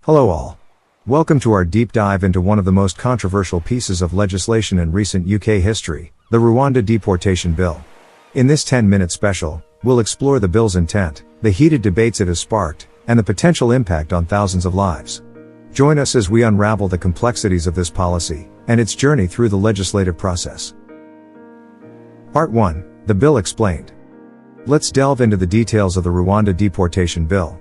Hello all. Welcome to our deep dive into one of the most controversial pieces of legislation in recent UK history, the Rwanda Deportation Bill. In this 10-minute special, we'll explore the bill's intent, the heated debates it has sparked, and the potential impact on thousands of lives. Join us as we unravel the complexities of this policy, and its journey through the legislative process. Part 1. The Bill Explained. Let's delve into the details of the Rwanda Deportation Bill.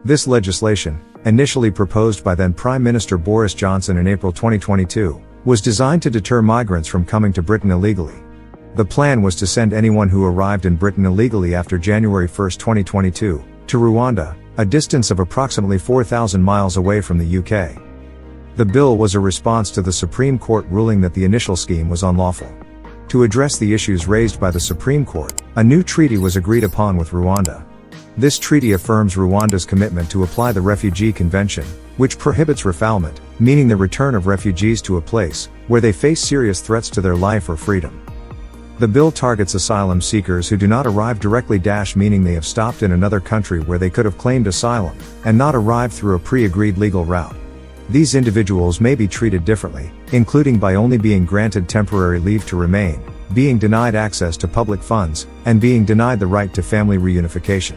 This legislation, initially proposed by then Prime Minister Boris Johnson in April 2022, was designed to deter migrants from coming to Britain illegally. The plan was to send anyone who arrived in Britain illegally after January 1, 2022, to Rwanda, a distance of approximately 4,000 miles away from the UK. The bill was a response to the Supreme Court ruling that the initial scheme was unlawful. To address the issues raised by the Supreme Court, a new treaty was agreed upon with Rwanda. This treaty affirms Rwanda's commitment to apply the Refugee Convention, which prohibits refoulement, meaning the return of refugees to a place where they face serious threats to their life or freedom. The bill targets asylum seekers who do not arrive directly, meaning they have stopped in another country where they could have claimed asylum, and not arrived through a pre-agreed legal route. These individuals may be treated differently, including by only being granted temporary leave to remain, being denied access to public funds, and being denied the right to family reunification.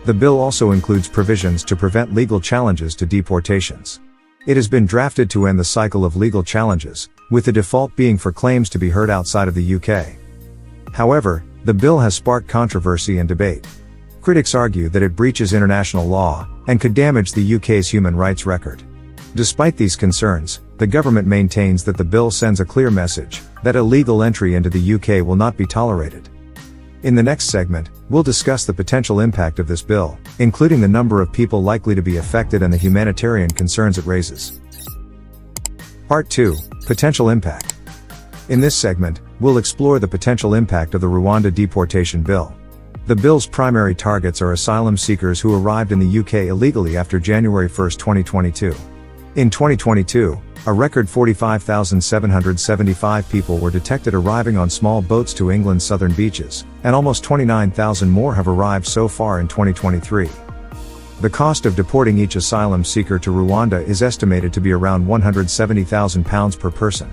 The bill also includes provisions to prevent legal challenges to deportations. It has been drafted to end the cycle of legal challenges, with the default being for claims to be heard outside of the UK. However, the bill has sparked controversy and debate. Critics argue that it breaches international law, and could damage the UK's human rights record. Despite these concerns, the government maintains that the bill sends a clear message, that illegal entry into the UK will not be tolerated. In the next segment, we'll discuss the potential impact of this bill, including the number of people likely to be affected and the humanitarian concerns it raises. Part 2. Potential impact. In this segment, we'll explore the potential impact of the Rwanda Deportation Bill. The bill's primary targets are asylum seekers who arrived in the UK illegally after January 1, 2022. In 2022, a record 45,775 people were detected arriving on small boats to England's southern beaches, and almost 29,000 more have arrived so far in 2023. The cost of deporting each asylum seeker to Rwanda is estimated to be around £170,000 per person.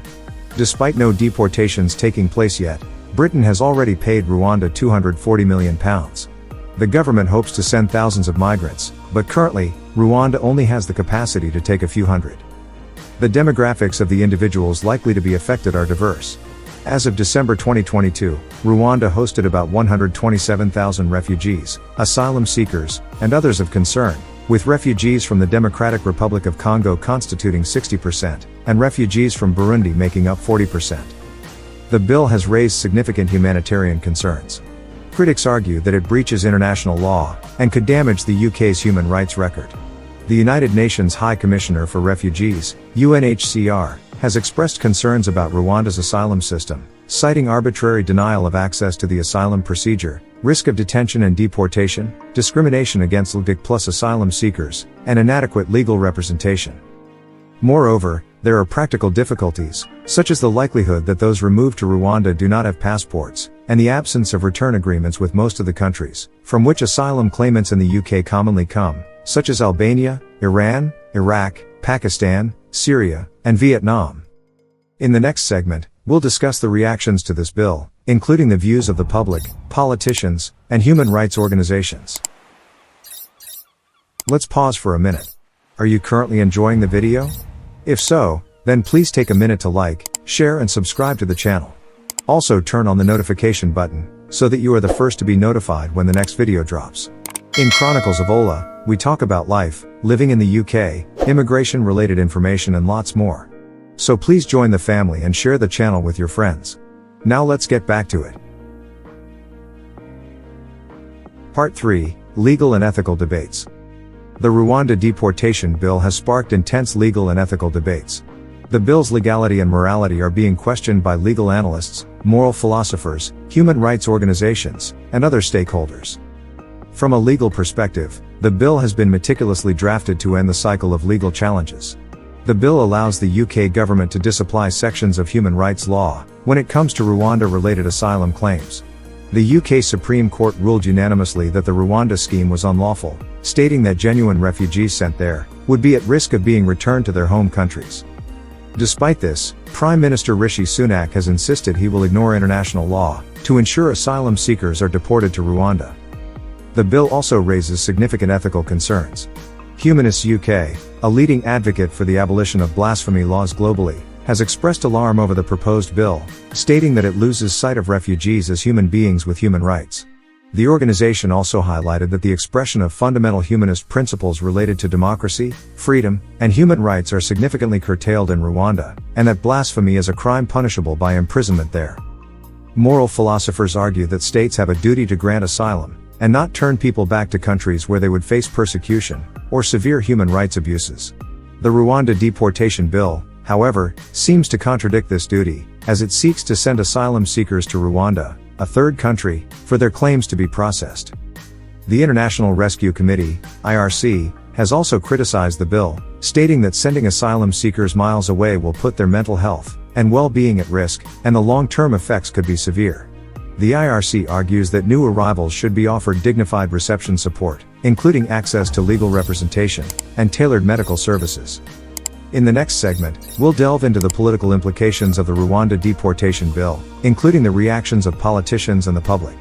Despite no deportations taking place yet, Britain has already paid Rwanda £240 million. The government hopes to send thousands of migrants, but currently, Rwanda only has the capacity to take a few hundred. The demographics of the individuals likely to be affected are diverse. As of December 2022, Rwanda hosted about 127,000 refugees, asylum seekers, and others of concern, with refugees from the Democratic Republic of Congo constituting 60%, and refugees from Burundi making up 40%. The bill has raised significant humanitarian concerns. Critics argue that it breaches international law, and could damage the UK's human rights record. The United Nations High Commissioner for Refugees, UNHCR, has expressed concerns about Rwanda's asylum system, citing arbitrary denial of access to the asylum procedure, risk of detention and deportation, discrimination against LGBTQ+ asylum seekers, and inadequate legal representation. Moreover, there are practical difficulties, such as the likelihood that those removed to Rwanda do not have passports, and the absence of return agreements with most of the countries from which asylum claimants in the UK commonly come, such as Albania, Iran, Iraq, Pakistan, Syria, and Vietnam. In the next segment, we'll discuss the reactions to this bill, including the views of the public, politicians, and human rights organizations. Let's pause for a minute. Are you currently enjoying the video? If so, then please take a minute to like, share, and subscribe to the channel. Also turn on the notification button, so that you are the first to be notified when the next video drops. In Chroniclesofola, we talk about life, living in the UK, immigration-related information, and lots more. So please join the family and share the channel with your friends. Now let's get back to it. Part 3. Legal and ethical debates. The Rwanda Deportation Bill has sparked intense legal and ethical debates. The bill's legality and morality are being questioned by legal analysts, moral philosophers, human rights organizations, and other stakeholders. From a legal perspective, the bill has been meticulously drafted to end the cycle of legal challenges. The bill allows the UK government to disapply sections of human rights law when it comes to Rwanda-related asylum claims. The UK Supreme Court ruled unanimously that the Rwanda scheme was unlawful, stating that genuine refugees sent there would be at risk of being returned to their home countries. Despite this, Prime Minister Rishi Sunak has insisted he will ignore international law to ensure asylum seekers are deported to Rwanda. The bill also raises significant ethical concerns. Humanists UK, a leading advocate for the abolition of blasphemy laws globally, has expressed alarm over the proposed bill, stating that it loses sight of refugees as human beings with human rights. The organization also highlighted that the expression of fundamental humanist principles related to democracy, freedom, and human rights are significantly curtailed in Rwanda, and that blasphemy is a crime punishable by imprisonment there. Moral philosophers argue that states have a duty to grant asylum, and not turn people back to countries where they would face persecution or severe human rights abuses. The Rwanda Deportation Bill, however, seems to contradict this duty, as it seeks to send asylum seekers to Rwanda, a third country, for their claims to be processed. The International Rescue Committee, IRC, has also criticized the bill, stating that sending asylum seekers miles away will put their mental health and well-being at risk, and the long-term effects could be severe. The IRC argues that new arrivals should be offered dignified reception support, including access to legal representation and tailored medical services. In the next segment, we'll delve into the political implications of the Rwanda Deportation Bill, including the reactions of politicians and the public.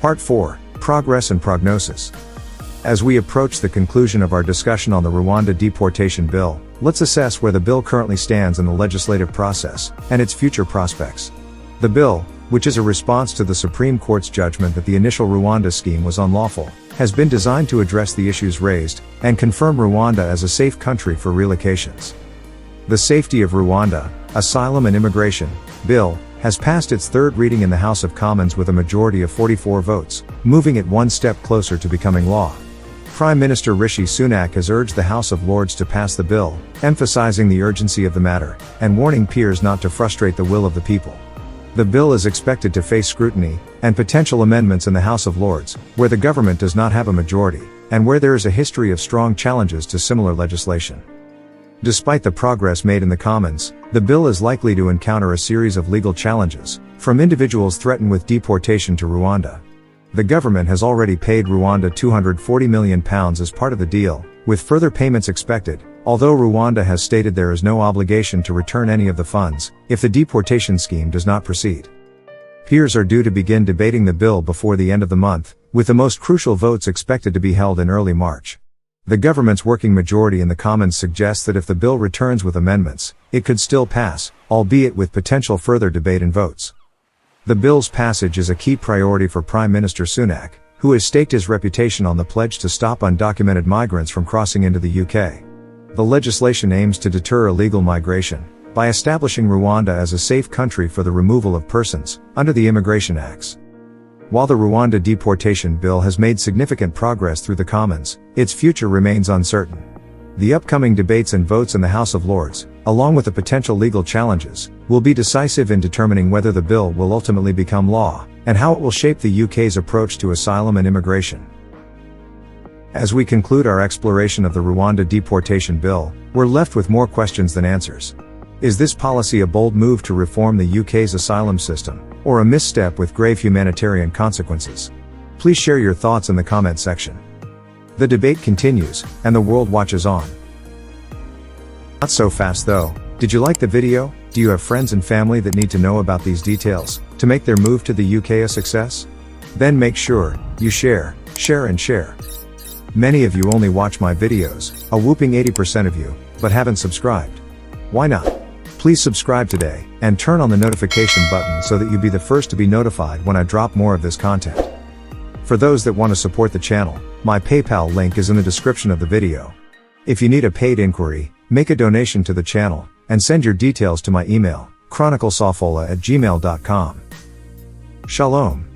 Part 4: Progress and Prognosis. As we approach the conclusion of our discussion on the Rwanda Deportation Bill, let's assess where the bill currently stands in the legislative process and its future prospects. The bill, which is a response to the Supreme Court's judgment that the initial Rwanda scheme was unlawful, has been designed to address the issues raised and confirm Rwanda as a safe country for relocations. The Safety of Rwanda, Asylum and Immigration Bill has passed its third reading in the House of Commons with a majority of 44 votes, moving it one step closer to becoming law. Prime Minister Rishi Sunak has urged the House of Lords to pass the bill, emphasizing the urgency of the matter and warning peers not to frustrate the will of the people. The bill is expected to face scrutiny and potential amendments in the House of Lords, where the government does not have a majority, and where there is a history of strong challenges to similar legislation. Despite the progress made in the Commons, the bill is likely to encounter a series of legal challenges, from individuals threatened with deportation to Rwanda. The government has already paid Rwanda £240 million as part of the deal, with further payments expected, although Rwanda has stated there is no obligation to return any of the funds if the deportation scheme does not proceed. Peers are due to begin debating the bill before the end of the month, with the most crucial votes expected to be held in early March. The government's working majority in the Commons suggests that if the bill returns with amendments, it could still pass, albeit with potential further debate and votes. The bill's passage is a key priority for Prime Minister Sunak, who has staked his reputation on the pledge to stop undocumented migrants from crossing into the UK. The legislation aims to deter illegal migration by establishing Rwanda as a safe country for the removal of persons under the Immigration Acts. While the Rwanda Deportation Bill has made significant progress through the Commons, its future remains uncertain. The upcoming debates and votes in the House of Lords, along with the potential legal challenges, will be decisive in determining whether the bill will ultimately become law, and how it will shape the UK's approach to asylum and immigration. As we conclude our exploration of the Rwanda Deportation Bill, we're left with more questions than answers. Is this policy a bold move to reform the UK's asylum system, or a misstep with grave humanitarian consequences? Please share your thoughts in the comment section. The debate continues, and the world watches on. Not so fast though. Did you like the video? Do you have friends and family that need to know about these details to make their move to the UK a success? Then make sure you share, and share. Many of you only watch my videos, a whooping 80% of you, but haven't subscribed. Why not? Please subscribe today, and turn on the notification button so that you'll be the first to be notified when I drop more of this content. For those that want to support the channel, my PayPal link is in the description of the video. If you need a paid inquiry, make a donation to the channel, and send your details to my email, chroniclesofola@gmail.com. Shalom.